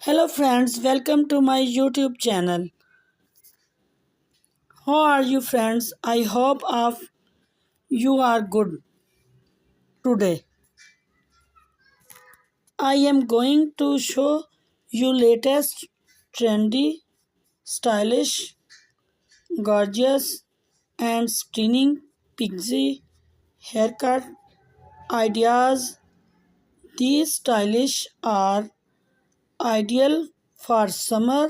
Hello friends, welcome to my YouTube channel. How are you friends? I hope of you are good today. I am going to show you latest trendy, stylish, gorgeous and stunning pixie haircut ideas. These stylish are ideal for summer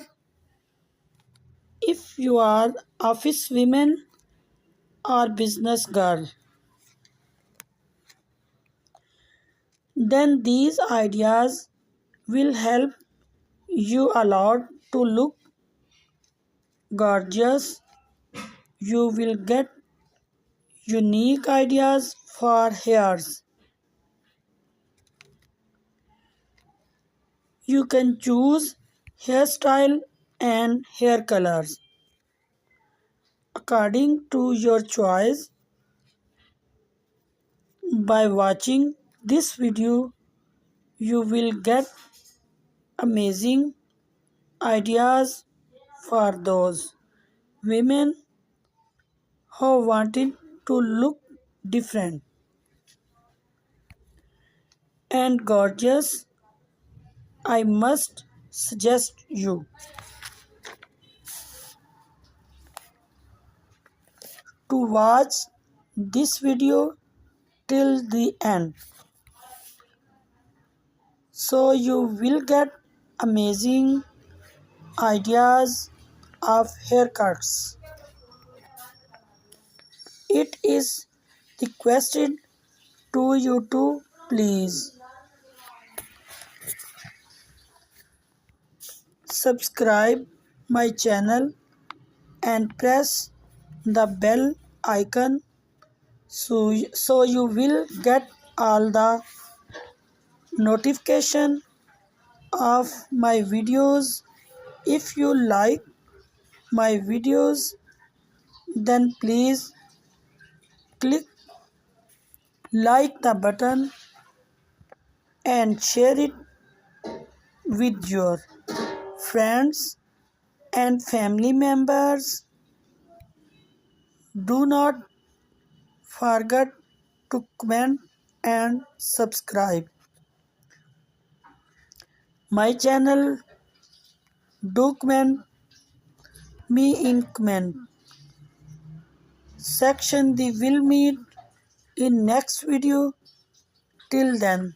if you are office women or business girl. Then these ideas will help you a lot to look gorgeous. You will get unique ideas for hairs. You can choose hairstyle and hair colors according to your choice. By watching this video, you will get amazing ideas for those women who wanted to look different and gorgeous. I must suggest you to watch this video till the end, so you will get amazing ideas of haircuts. It is requested to you to please subscribe my channel and press the bell icon so you will get all the notification of my videos. If you like my videos, then please click like the button and share it with your friends and family members. Do not forget to comment and subscribe my channel. Do comment me in comment section. We will meet in next video. Till then,